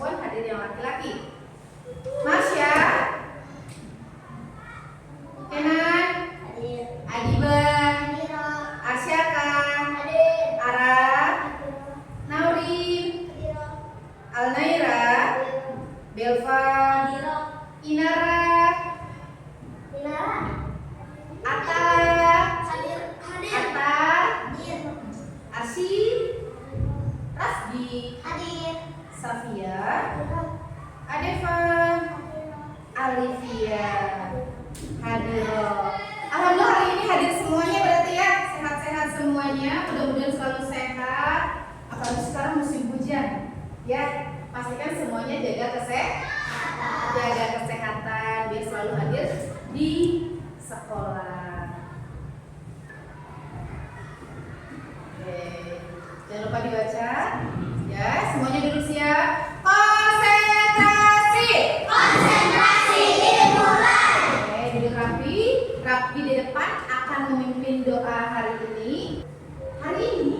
Mohon hadir yang laki-laki. Marsya, Kenan, Adiba, Asyaka, Ara, Naurin, Alnaira, Belva, Inara, Atta, Arsi, Rafdi, Safia, Adeva, Alivia, hadir. Alhamdulillah hari ini hadir semuanya berarti ya, sehat-sehat semuanya, mudah-mudahan selalu sehat. Apalagi sekarang musim hujan, ya pastikan semuanya jaga kesehatan biar selalu hadir di sekolah. Oke, jangan lupa dibaca, ya semuanya duduk siap. Konsentrasi dimulai. Oke, duduk rapi. Rapi di depan akan memimpin doa hari ini. Hari ini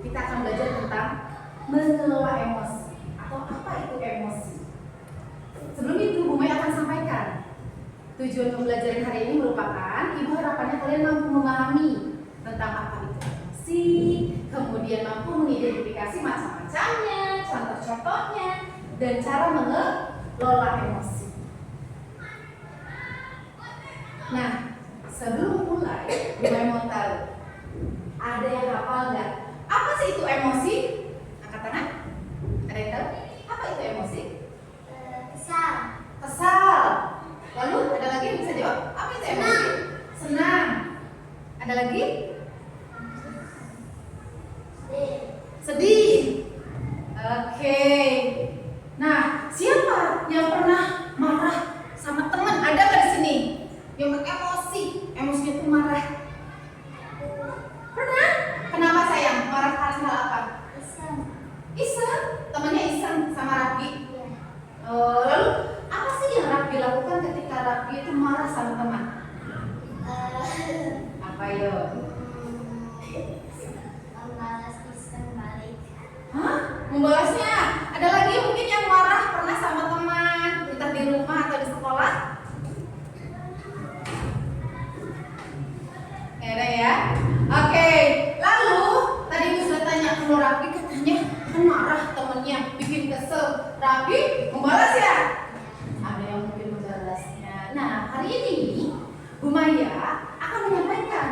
kita akan belajar tentang mengelola emosi atau apa itu emosi. Sebelum itu Bu Mai akan sampaikan tujuan pembelajaran hari ini merupakan Ibu harapannya kalian mampu memahami tentang apa itu emosi, kemudian mampu mengidentifikasi macam-macamnya, contoh-contohnya, dan cara mengelola emosi. Nah, sebelum mulai, Bu Mai mau tahu, ada yang hafal nggak? Apa sih itu emosi? Angkat tangan. Ada yang tahu? Apa itu emosi? Kesal. Lalu ada lagi yang bisa jawab? Apa itu emosi? Senang. Ada lagi? Sedih. Oke. Nah, siapa yang pernah marah sama teman? Ada nggak di sini? Yang emosi, emosinya itu marah. Pernah? Kenapa sayang? Marah karena hal apa? Iseng. Temannya iseng sama Rapi. Lalu apa sih yang Rapi lakukan ketika Rapi itu marah sama teman? Apa yo? Hah? Membalasnya? Ada lagi mungkin yang marah pernah sama teman, entah di rumah atau di sekolah? Ada ya? Oke. Lalu tadi Ibu sudah tanya kalau Rapi katanya kan marah temennya, bikin kesel. Rapi membalas ya? Ada yang mungkin membalasnya. Nah hari ini Bu Maya akan menyampaikan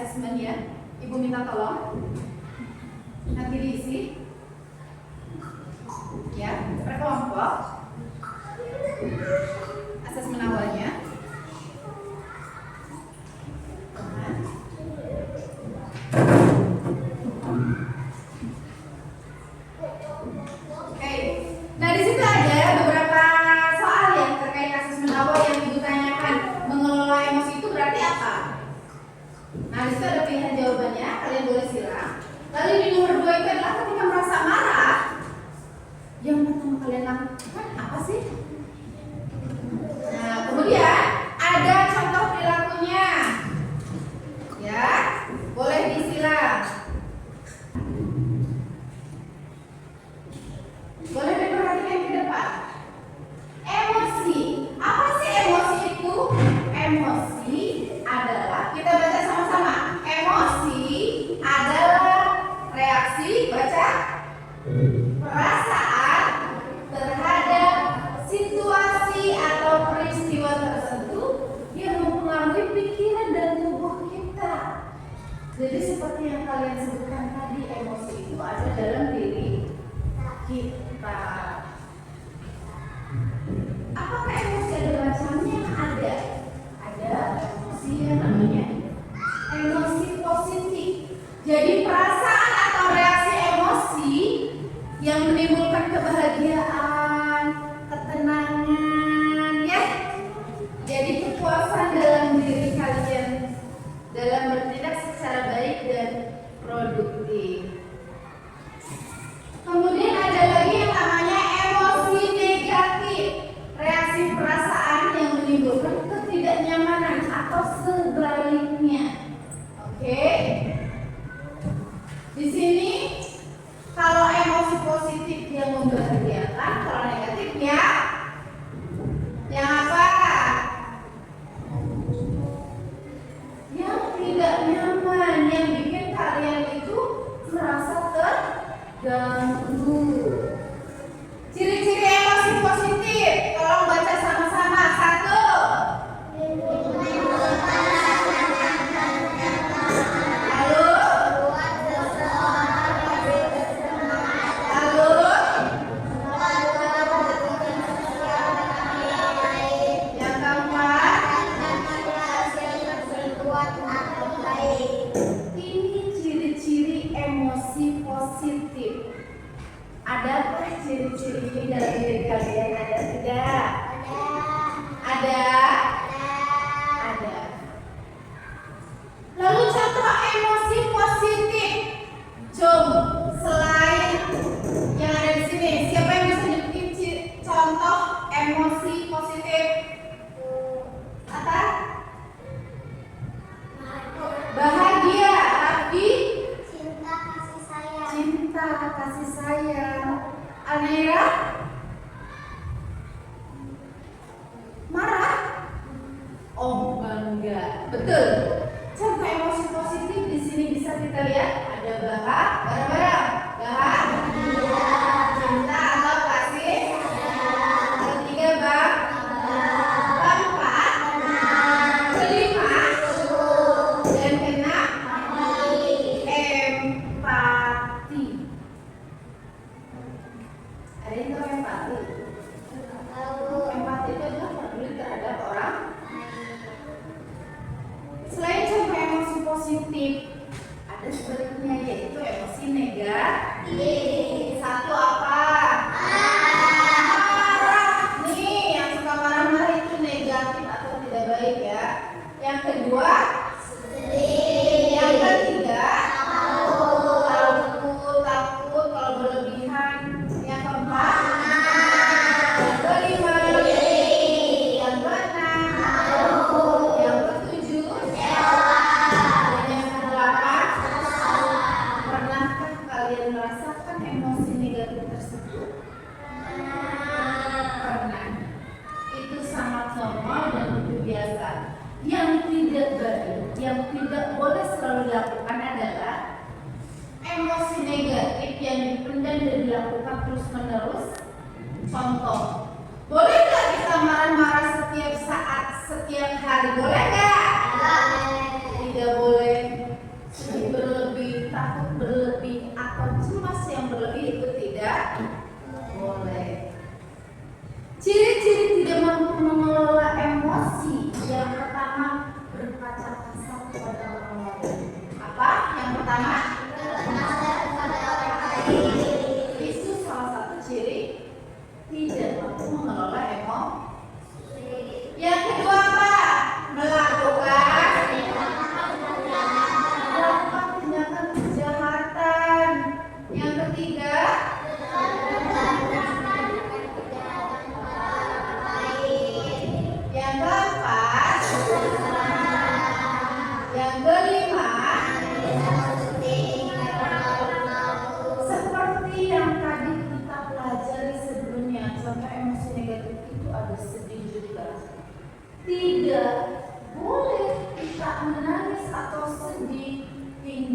asesmen ya. Ibu minta tolong nanti diisi ya per kelompok asesmen awalnya. Oke, nah di situ ada beberapa soal yang terkait asesmen awal yang ibu tanyakan. Mengelola emosi itu berarti apa? Nah di situ ada pilihan jawabannya, kalian boleh silang. Lalu di nomor 2 itu adalah ketika merasa marah, yang pertama kalian lakukan apa sih? Nah kemudian ada contoh perilakunya, ya boleh disilang. Boleh diperhatikan ke depan. Emosi, apa sih emosi itu? Emosi adalah, kita baca sama-sama. Emosi adalah reaksi, baca, perasaan terhadap situasi atau peristiwa tertentu yang mempengaruhi pikiran dan tubuh kita. Jadi seperti yang kalian sebutkan tadi, emosi itu ada dalam diri kita. Apakah emosi ada macamnya? Ada emosi yang namanya emosi positif. Jadi perasaan atau reaksi emosi yang menimbulkan kebahagiaan, ketenangan, ya. Jadi kepuasan dalam diri kalian dalam bertindak secara baik dan produktif. Kemudian ada lagi yang namanya emosi negatif, reaksi perasaan yang menimbulkan ketidaknyamanan atau sebaliknya. Oke. Di sini kalau emosi positif yang membahagiakan, kalau negatifnya yang apa? Yang tidak nyaman, yang bikin kalian itu merasa terganggu. Ciri-ciri emosi positif, tolong baca sama-sama. 1. Adakah ciri-ciri ini dalam diri kalian? Ada tidak? Ada. Lalu contoh emosi positif. Coba selain yang ada di sini, siapa yang bisa nyebutin contoh emosi positif? Apa? Bahagia, Rafi. Cinta, kasih sayang. Anera? Marah? Oh, bangga. Betul. Contoh emosi positif di sini bisa kita lihat ada bareng-bareng. Bahagia, cinta atau kasih. Ketiga, keempat, kelima, dan keenam, empati. Ada yang tahu empati? Empati itu adalah peduli terhadap orang. Selain contoh emosi positif, ada sebaliknya yaitu emosi negatif. 1 apa? Marah. Nih, yang suka marah-marah itu negatif atau tidak baik ya. Yang kedua, sedih. Yang ketiga, takut kalau berlebihan. Yang keempat, yang kelima, yang keenam, yang ketujuh, dan yang kedelapan. Pernahkah kalian merasakan emosi negatif tersebut? Pernah. Itu sangat normal dan itu biasa. Yang tidak baik, yang tidak boleh selalu dilakukan adalah emosi negatif yang dipendam dan dilakukan terus-menerus. Contoh, boleh nggak kita marah-marah setiap saat, setiap hari? Boleh nggak? Tidak boleh.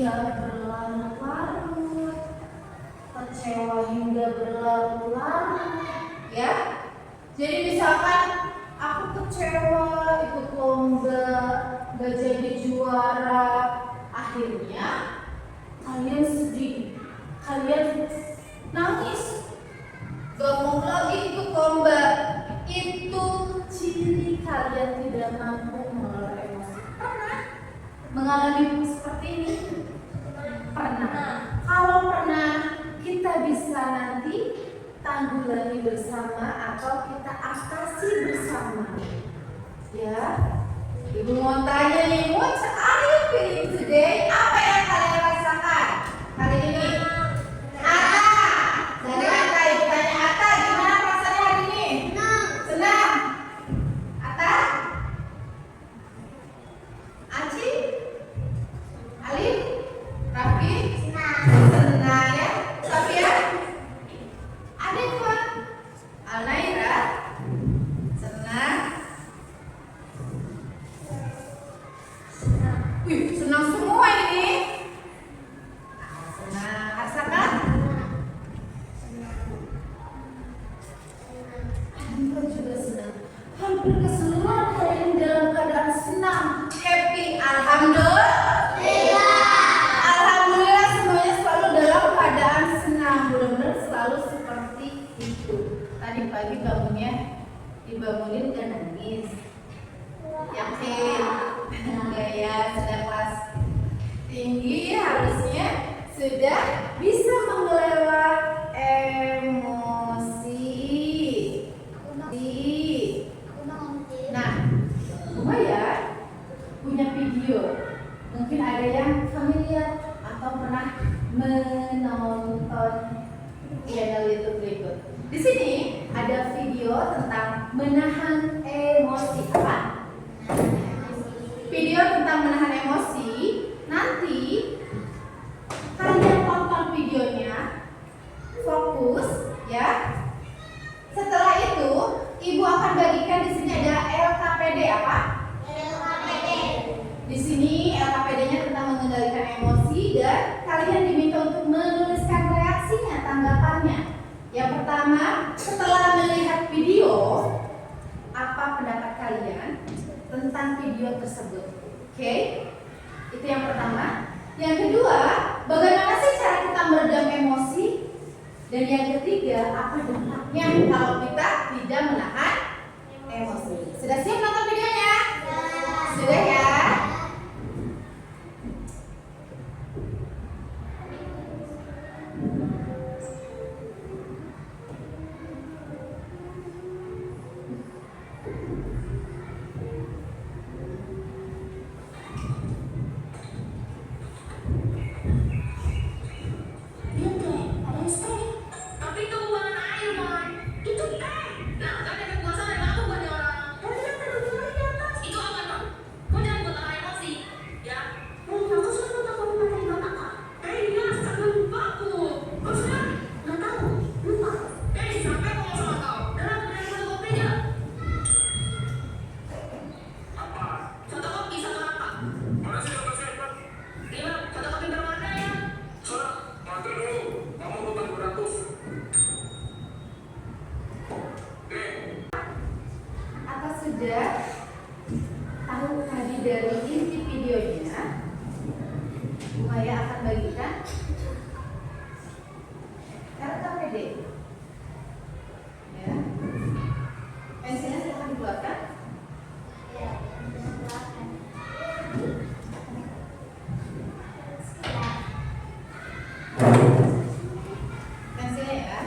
hingga berlarut-larut, kecewa hingga berlarut-larut, ya. Jadi misalkan aku kecewa ikut lomba, gak jadi juara, akhirnya kalian sedih, kalian nangis, gak mau lagi ikut lomba. Itu ciri kalian tidak mampu mengelola emosi. Pernah mengalami seperti ini? Pernah. Kalau pernah, kita bisa nanti tanggulangi bersama atau kita atasi bersama. Ya, Ibu mau tanya nih, what are you feeling today? Apa yang kalian rasakan hari ini? Ata, dari Ata, Ibu tanya Ata, gimana perasaannya hari ini? Senang. Ata? Aci? Alif? Raffi? Senang ya? Sofia? Adekwa? Alnaira? Senang. Wih, senang semua ini. Senang. Arsaka? Adikku juga senang. Hampir keseluruhan kalian dalam keadaan senang, happy. Alhamdulillah. Alhamdulillah semuanya selalu dalam keadaan senang. Benar-benar selalu seperti itu. Tadi pagi bangunnya dibangunin dan nangis. Yakin? Enggak ya, sudah kelas tinggi harusnya sudah bisa mengelola emosi. Nah, lumayan punya video. Mungkin ada yang familiar atau pernah menonton channel YouTube berikut. Di sini ada video tentang menahan emosi. Apa? Video tentang menahan emosi. Nanti kalian tonton videonya, fokus ya. Setelah itu, Ibu akan bagikan di sini ada LKPD. Apa? LKPD. Di sini LKPD-nya tentang mengendalikan emosi dan kalian diminta untuk menuliskan reaksinya, tanggapannya. Yang pertama, setelah melihat video, apa pendapat kalian tentang video tersebut? Oke? Itu yang pertama. Yang kedua, bagaimana sih cara kita meredam emosi? Dan yang ketiga, apa dampaknya kalau kita tidak menahan emosi? Sudah siap nonton videonya? Sudah ya? Sudah tahu tadi dari inti videonya, Bu Maya akan bagikan LKPD. Ya. Pensilnya silahkan dikeluarkan. Pensilnya ya.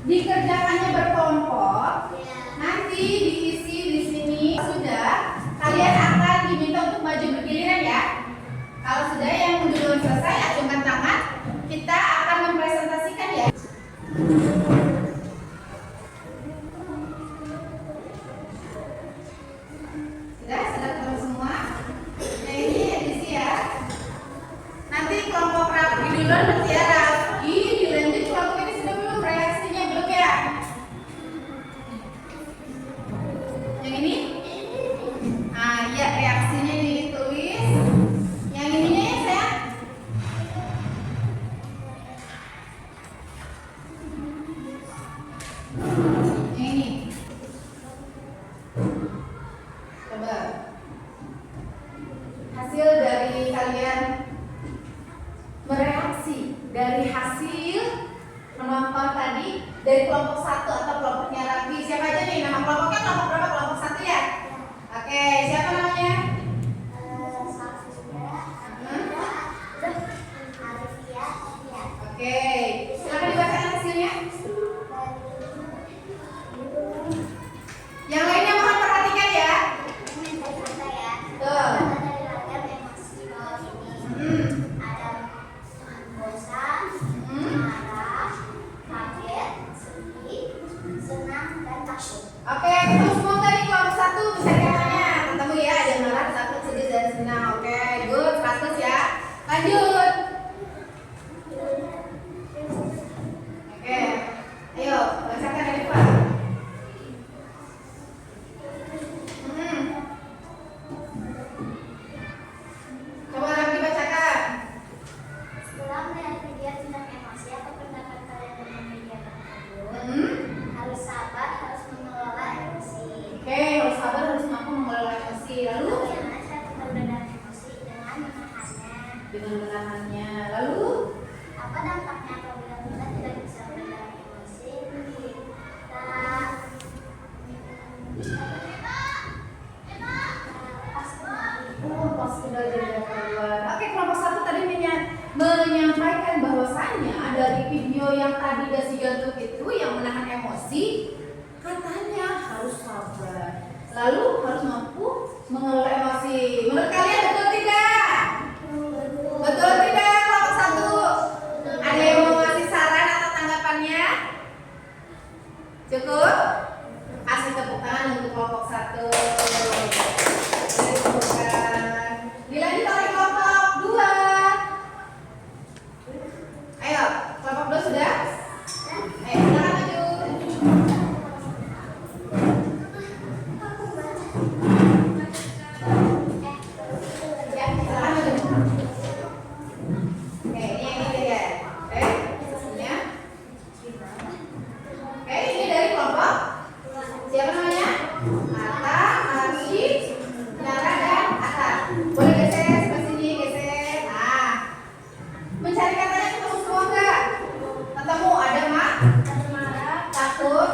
Dikerjakannya berkelompok, nanti diisi di sini. Sudah, kalian akan diminta untuk maju bergiliran ya. Kalau sudah yang duluan selesai, acungkan tangan. Kita akan mempresentasikan ya. Sudah ketemu semua. Nah ini edisi ya. hasil dari kalian mereaksi dari hasil menonton tadi dari kelompok 1 atau kelompoknya Raffi. Siapa aja nih nama kelompoknya? Kelompok berapa? Kelompok 1 ya? Oke, siapa namanya? Oke, silakan dibacakan hasilnya. Yang lainnya mohon perhatikan ya. Tuh. Oke, ketemu semua tadi kelompok 1 bisa dikatanya. Ketemu ya, ada marah, takut, sedih, dan senang. Oke, good, 100 ya. Lanjut. Oke, ayo bacakan dari Pak. Coba lagi bacakan. Setelah melihat video tentang emosi atau pendapat kalian tentang media tersebut, harus sabar, harus mengelola emosi. Oke, harus sabar, harus mampu mengelola emosi. Lalu Jangan saya kita meredam emosi dengan menahannya. Lalu apa dampaknya apabila kita tidak bisa meredam emosi? pas sudah jadi keluar. Oke, kelompok 1 tadi menyampaikan bahwasannya dari video yang tadi dasi gantung itu yang menahan emosi, katanya harus sabar, lalu harus mampu mengelola emosi. Menurut kalian betul tidak? Betul tidak kelompok 1? Ada yang mau ngasih saran atau tanggapannya? Cukup? Kasih tepuk tangan untuk kelompok 1. Dilanjut oleh kelompok 2. Ayo, kelompok 2 sudah? Ayo, silakan maju. Ya, silakan maju. Oke, ini yang ketiga. Oke, hasilnya. Oke, ini dari kelompok siapa namanya? Atta, Arsyid, Nara, dan Atta. Boleh geser sebelah sini, geser. Nah, mencari katanya ketemu semua enggak? Ketemu, ada mak? Takut.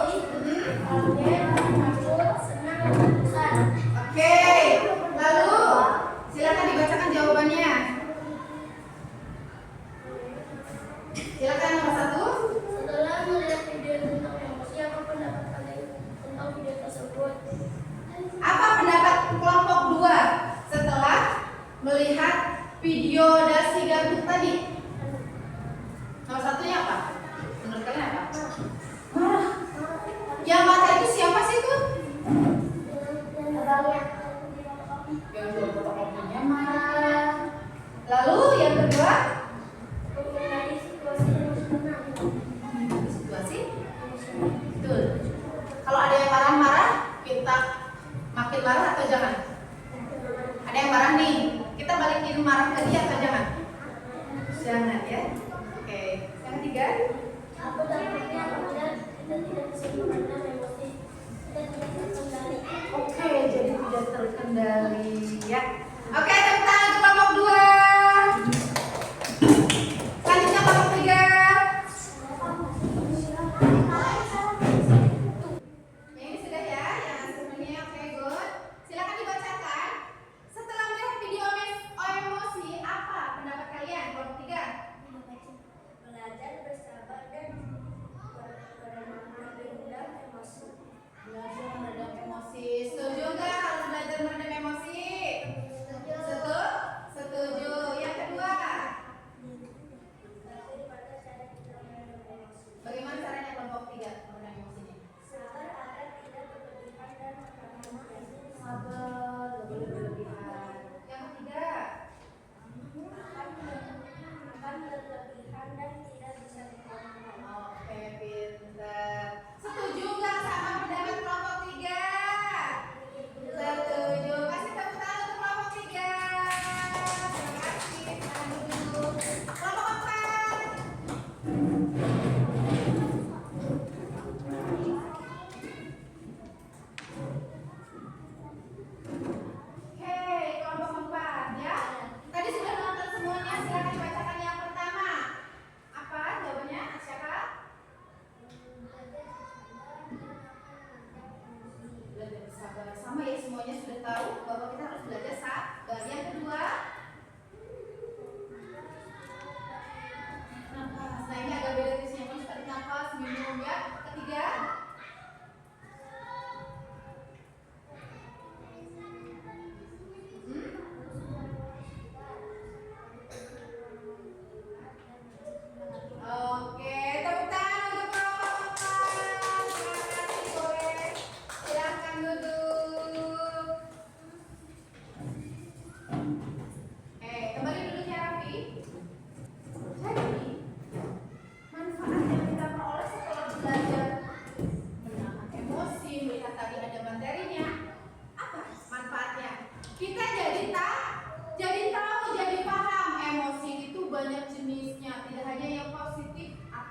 Oke, lalu silakan dibacakan jawabannya. Silakan nomor 1. Setelah melihat video tentang emosi, apa pendapat kalian tentang video tersebut? Apa pendapat kelompok 2 setelah melihat video dasi gantung tadi? Nomor 1-nya apa? Menurut kalian apa? Marah. Yang marah itu siapa sih tuh? Yang jual fotokopinya marah. Lalu yang kedua? Situasi? Betul. Kalau ada yang marah-marah, kita makin marah atau jangan? Ada yang marah nih, kita balikin marah ke dia atau jangan? Jangan ya. Oke, yang ketiga? Apa dampaknya apabila kita tidak bisa meredam emosi? Kita tidak terkendali. Oke, jadi tidak terkendali ya. Oke, tepuk tangan untuk kelompok 2. Selanjutnya kelompok 3. Ini sudah ya, yang sebenarnya oke, good. Silakan dibacakan. Setelah melihat video emosi, apa pendapat kalian kelompok 3? Belajar bersabar dan meredam emosi. Belajar meredam emosi. Setuju nggak harus belajar meredam emosi? Setuju.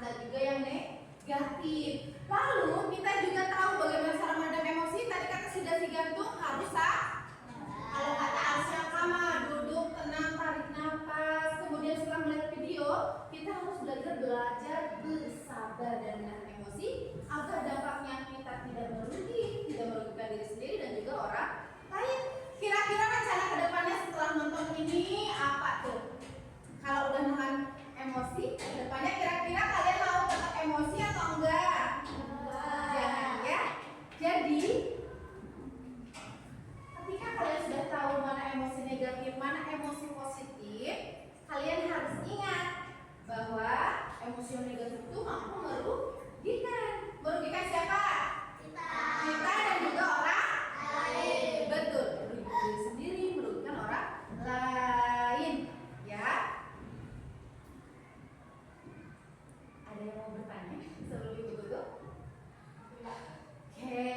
ada juga yang negatif. Lalu kita juga tahu bagaimana cara meredam emosi. Tadi kata sudah si gantung harus kalau kata Asia Kama, duduk tenang, tarik nafas. Kemudian setelah melihat video, kita harus belajar bersabar dan menahan emosi agar dampaknya kita tidak merugikan diri sendiri dan juga orang lain. Kira-kira rencana kedepannya setelah nonton ini apa tuh? Kalau udah nahan emosi, kedepannya kira-kira kalian mau tetap emosi atau enggak? Jangan ya. Jadi ketika kalian sudah tahu mana emosi negatif, mana emosi positif, kalian harus ingat bahwa emosi yang negatif itu mampu merugikan. Merugikan siapa? Kita dan juga orang lain. Betul, merugikan diri sendiri, merugikan orang lain. Ya. Ada yang mau bertanya sebelum ibu tutup? Oke,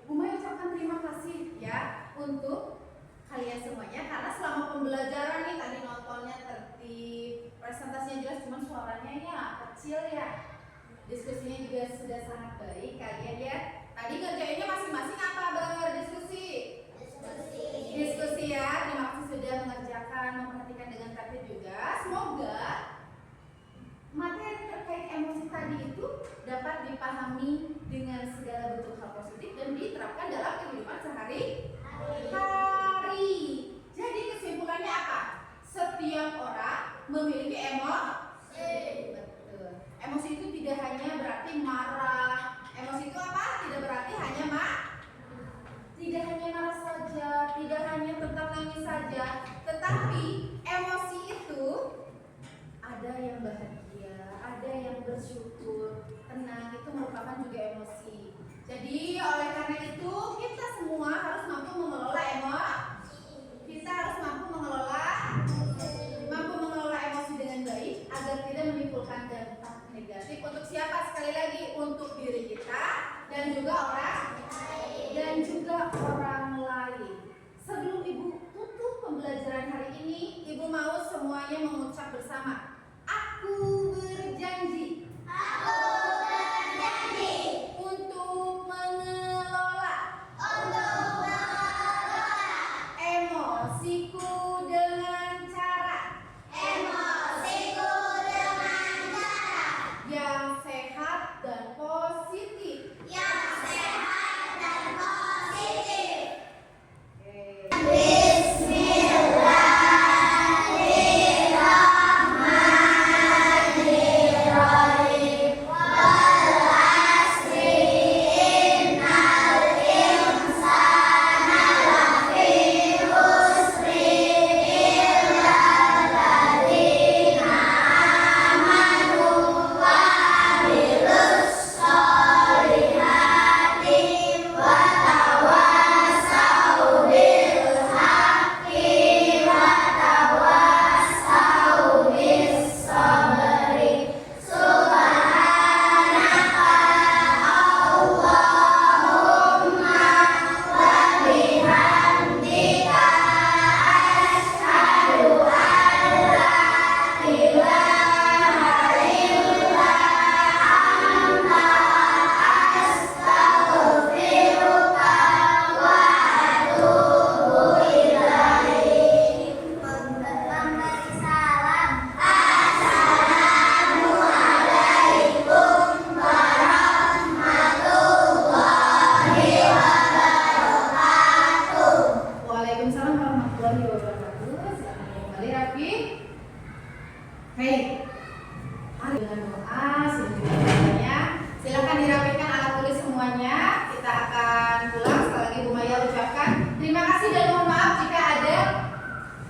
Bu Maya ucapkan terima kasih ya untuk kalian semuanya karena selama pembelajaran nih tadi nontonnya tertib, presentasinya jelas, cuman suaranya ya kecil ya. Diskusinya juga sudah sangat baik kalian ya. Tadi ngerjainnya masing-masing apa berdiskusi? Diskusi ya. Terima kasih sudah mengerjakan, memperhatikan dengan tertib juga. Semoga materi terkait emosi tadi itu dapat dipahami dengan segala bentuk hal positif dan diterapkan dalam kehidupan sehari-hari. Jadi kesimpulannya apa? Setiap orang memiliki emosi. Betul. Emosi itu tidak hanya berarti marah. Emosi itu apa? Tidak berarti hanya tidak hanya marah saja, tidak hanya tentang nangis saja, tetapi emosi itu ada yang bahagia, ada yang bersyukur, tenang, itu merupakan juga emosi. Jadi oleh karena itu kita semua harus mampu mengelola emosi. Kita harus mampu mengelola emosi dengan baik agar tidak menimbulkan dampak negatif untuk siapa? Sekali lagi untuk diri kita dan juga orang lain. Sebelum Ibu tutup pembelajaran hari ini, Ibu mau semuanya mengucap bersama. Aku berjanji untuk mengelola emosiku dengan cara yang sehat dan positif.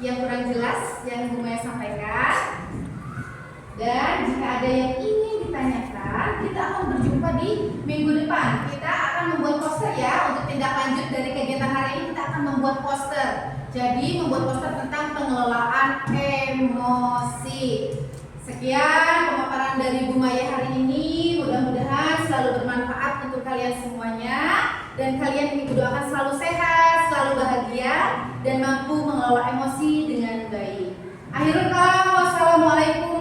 yang kurang jelas yang Bu Maya sampaikan. Dan jika ada yang ingin ditanyakan, kita akan berjumpa di minggu depan. Kita akan membuat poster ya, untuk tindak lanjut dari kegiatan hari ini kita akan membuat poster. Jadi membuat poster tentang pengelolaan emosi. Sekian pemaparan dari Bu Maya hari ini. Mudah-mudahan selalu bermanfaat untuk kalian semuanya. Dan kalian Ibu doakan selalu sehat, selalu bahagia, dan mampu mengelola emosi dengan baik. Akhirul kalam, wassalamualaikum